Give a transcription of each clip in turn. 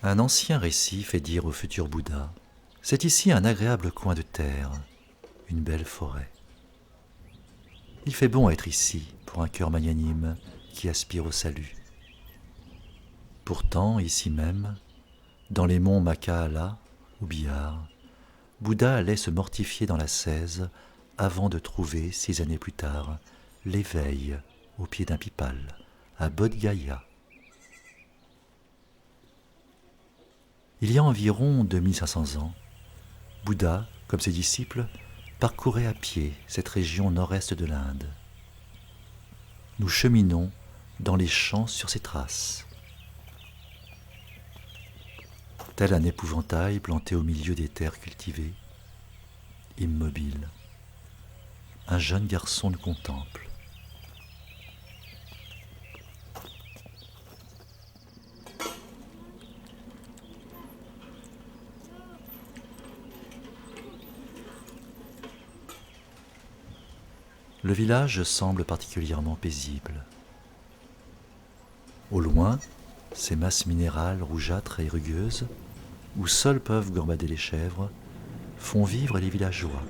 Un ancien récit fait dire au futur Bouddha: c'est ici un agréable coin de terre, une belle forêt. Il fait bon être ici pour un cœur magnanime qui aspire au salut. Pourtant, ici même, dans les monts Makahala ou Bihar, Bouddha allait se mortifier dans l'ascèse avant de trouver, 6 années plus tard, l'éveil au pied d'un pipal, à Bodh Gaya. Il y a environ 2500 ans, Bouddha, comme ses disciples, parcourait à pied cette région nord-est de l'Inde. Nous cheminons dans les champs sur ses traces. Tel un épouvantail planté au milieu des terres cultivées, immobile, un jeune garçon nous contemple. Le village semble particulièrement paisible. Au loin, ces masses minérales rougeâtres et rugueuses, où seules peuvent gambader les chèvres, font vivre les villageois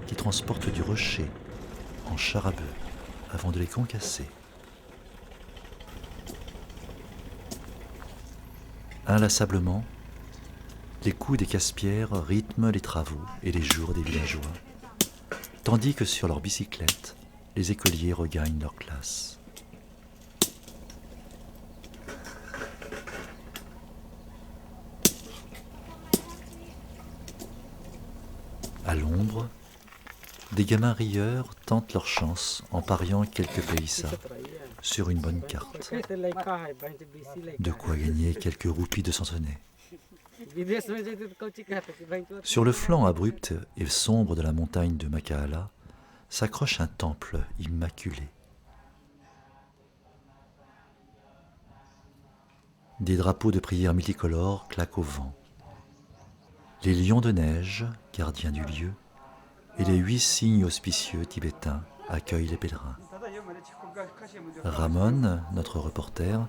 qui transportent du rocher en char à bœuf avant de les concasser. Inlassablement, les coups des casse-pierres rythment les travaux et les jours des villageois, tandis que sur leurs bicyclettes, les écoliers regagnent leur classe. À l'ombre, des gamins rieurs tentent leur chance en pariant quelques païsas sur une bonne carte. De quoi gagner quelques roupies de Sansonnet. Sur le flanc abrupt et sombre de la montagne de Makahala s'accroche un temple immaculé. Des drapeaux de prière multicolores claquent au vent. Les lions de neige, gardiens du lieu, et les 8 signes auspicieux tibétains accueillent les pèlerins. Ramon, notre reporter,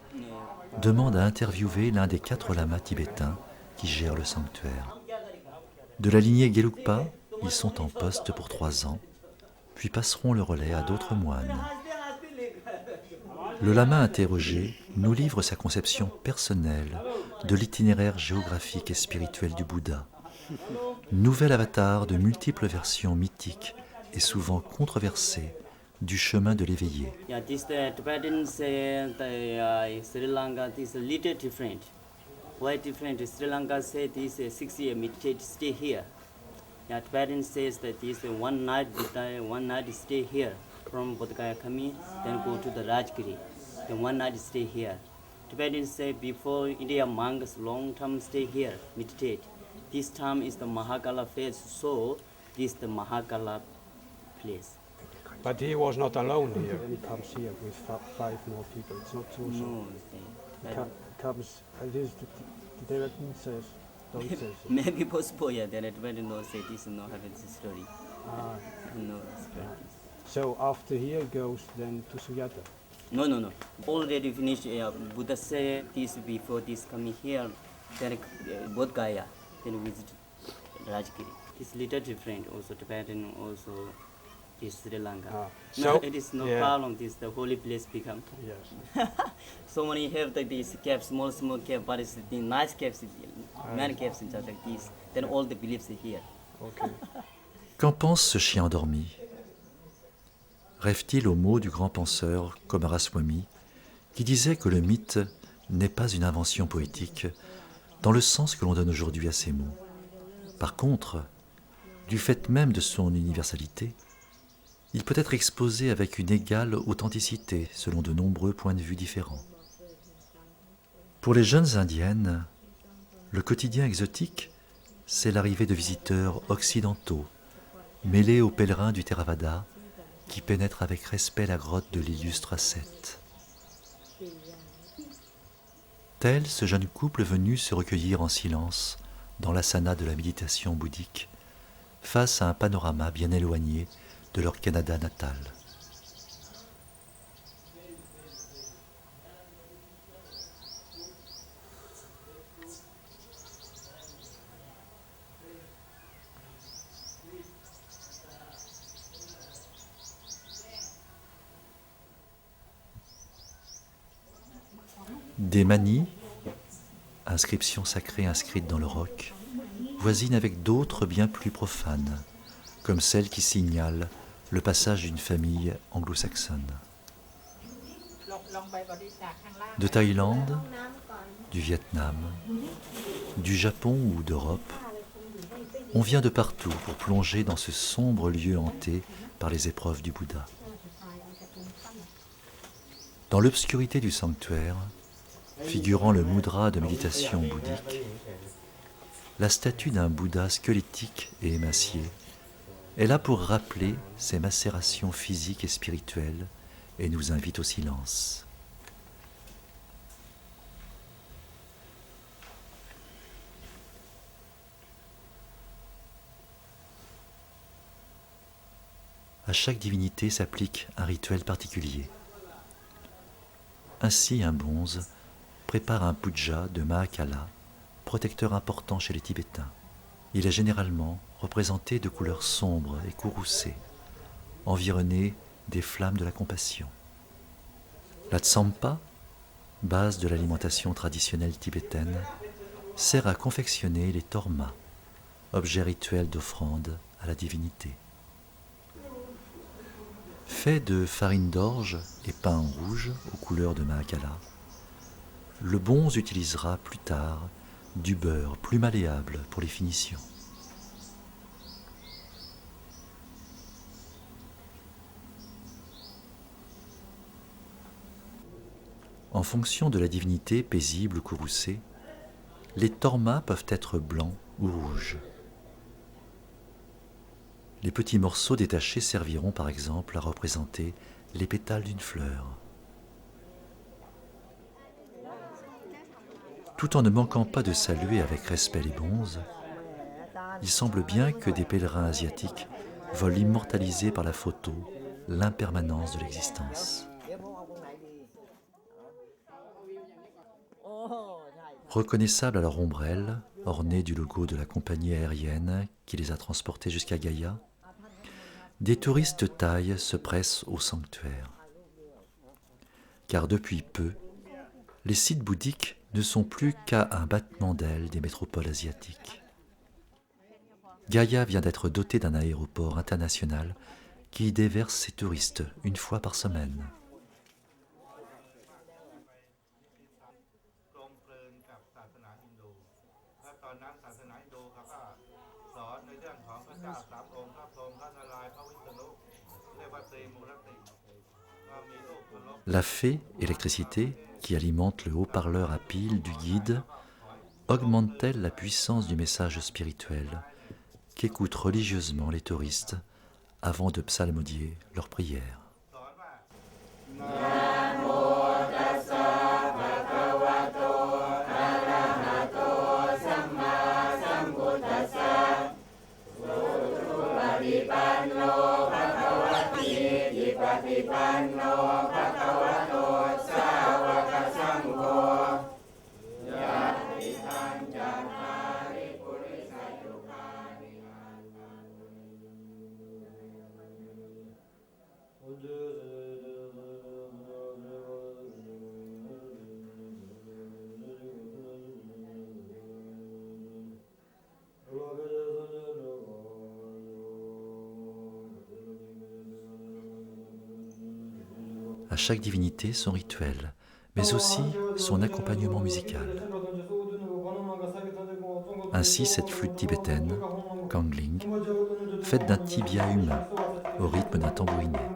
demande à interviewer l'un des 4 lamas tibétains qui gèrent le sanctuaire. De la lignée Gelugpa, ils sont en poste pour 3 ans, puis passeront le relais à d'autres moines. Le lama interrogé nous livre sa conception personnelle de l'itinéraire géographique et spirituel du Bouddha. Nouvel avatar de multiples versions mythiques et souvent controversées du chemin de l'éveillé. Yeah, this the Tibetans Sri Lanka is a little different. Why different? Sri Lanka say this 6 year meditate stay here. Yeah, Tibetan says that this one night stay here from Bodh Gaya coming, then go to the Rajgiri. Then one night stay here. Tibetans say before India monks long term stay here, meditate. This time is the Mahakala phase, so this the Mahakala place. But he was not alone here. He comes here with 5 more people. It's not so. No, He comes. At least the Tibetan says. Don't say so. maybe possible, yeah, that Tibetan no say this no have this story. Ah, No story. so after here goes then to Suyata. No. Already finished. Buddha say this before this coming here, then Bodh Gaya, then visit Rajgiri. It's little different. Also Tibetan, also is Sri Lanka. Ah, No, so it is no yeah. problem. This the holy place become. Yes. So many have like these caves, small caves, but it's the nice caves, many caves in just like this. Then all the beliefs are here. Okay. Qu'en pense ce chien endormi? Rêve-t-il aux mots du grand penseur Kumaraswamy, qui disait que le mythe n'est pas une invention poétique dans le sens que l'on donne aujourd'hui à ces mots. Par contre, du fait même de son universalité, il peut être exposé avec une égale authenticité selon de nombreux points de vue différents. Pour les jeunes indiennes, le quotidien exotique, c'est l'arrivée de visiteurs occidentaux, mêlés aux pèlerins du Theravada, qui pénètrent avec respect la grotte de l'illustre ascète. Tel ce jeune couple venu se recueillir en silence dans l'asana de la méditation bouddhique, face à un panorama bien éloigné de leur Canada natal. Des manis, inscriptions sacrées inscrites dans le roc, voisinent avec d'autres bien plus profanes, comme celle qui signale le passage d'une famille anglo-saxonne. De Thaïlande, du Vietnam, du Japon ou d'Europe, on vient de partout pour plonger dans ce sombre lieu hanté par les épreuves du Bouddha. Dans l'obscurité du sanctuaire, figurant le mudra de méditation bouddhique, la statue d'un Bouddha squelettique et émacié est là pour rappeler ses macérations physiques et spirituelles et nous invite au silence. À chaque divinité s'applique un rituel particulier. Ainsi, un bonze prépare un puja de Mahakala, protecteur important chez les Tibétains. Il est généralement représenté de couleurs sombres et courroucées, environné des flammes de la compassion. La tsampa, base de l'alimentation traditionnelle tibétaine, sert à confectionner les tormas, objets rituels d'offrande à la divinité. Fait de farine d'orge et pain rouge aux couleurs de Mahakala, le bonze utilisera plus tard du beurre plus malléable pour les finitions. En fonction de la divinité paisible ou courroucée, les tormas peuvent être blancs ou rouges. Les petits morceaux détachés serviront par exemple à représenter les pétales d'une fleur. Tout en ne manquant pas de saluer avec respect les bonzes, il semble bien que des pèlerins asiatiques veulent immortaliser par la photo l'impermanence de l'existence. Reconnaissables à leur ombrelle, ornée du logo de la compagnie aérienne qui les a transportés jusqu'à Gaïa, des touristes thaïs se pressent au sanctuaire. Car depuis peu, les sites bouddhiques ne sont plus qu'à un battement d'ailes des métropoles asiatiques. Gaïa vient d'être dotée d'un aéroport international qui y déverse ses touristes une fois par semaine. La fée électricité, qui alimente le haut-parleur à pile du guide, augmente-t-elle la puissance du message spirituel qu'écoutent religieusement les touristes avant de psalmodier leurs prières? À chaque divinité son rituel, mais aussi son accompagnement musical. Ainsi, cette flûte tibétaine, Kangling, faite d'un tibia humain, au rythme d'un tambourinet.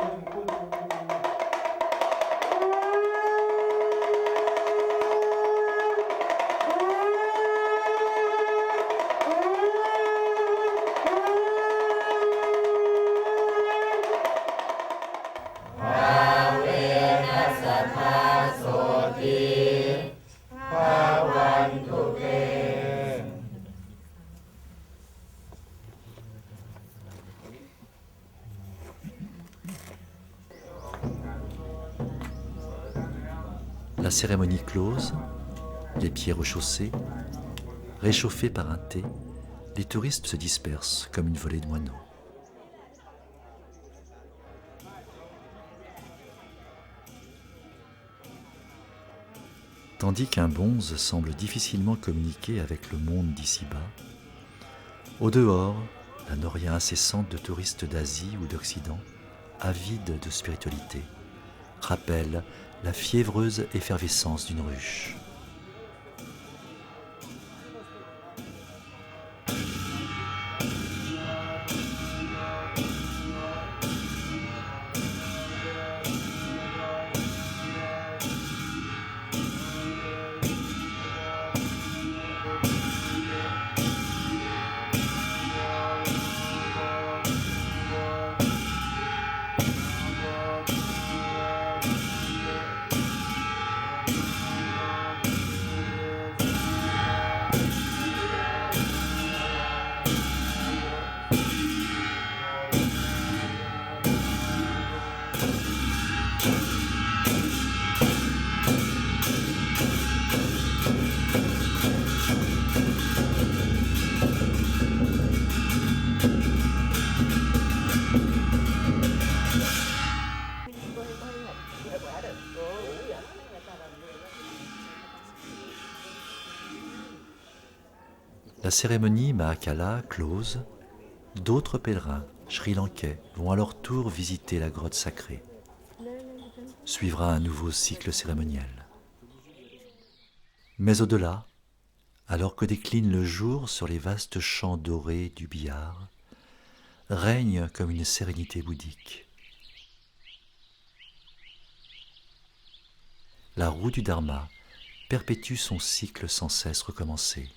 La cérémonie close, les pieds rechaussés, réchauffés par un thé, les touristes se dispersent comme une volée de moineaux. Tandis qu'un bonze semble difficilement communiquer avec le monde d'ici-bas, au dehors, la noria incessante de touristes d'Asie ou d'Occident, avides de spiritualité, rappelle la fiévreuse effervescence d'une ruche. La cérémonie Mahakala close, d'autres pèlerins sri-lankais vont à leur tour visiter la grotte sacrée. Suivra un nouveau cycle cérémoniel. Mais au-delà, alors que décline le jour sur les vastes champs dorés du Bihar, règne comme une sérénité bouddhique. La roue du Dharma perpétue son cycle sans cesse recommencé.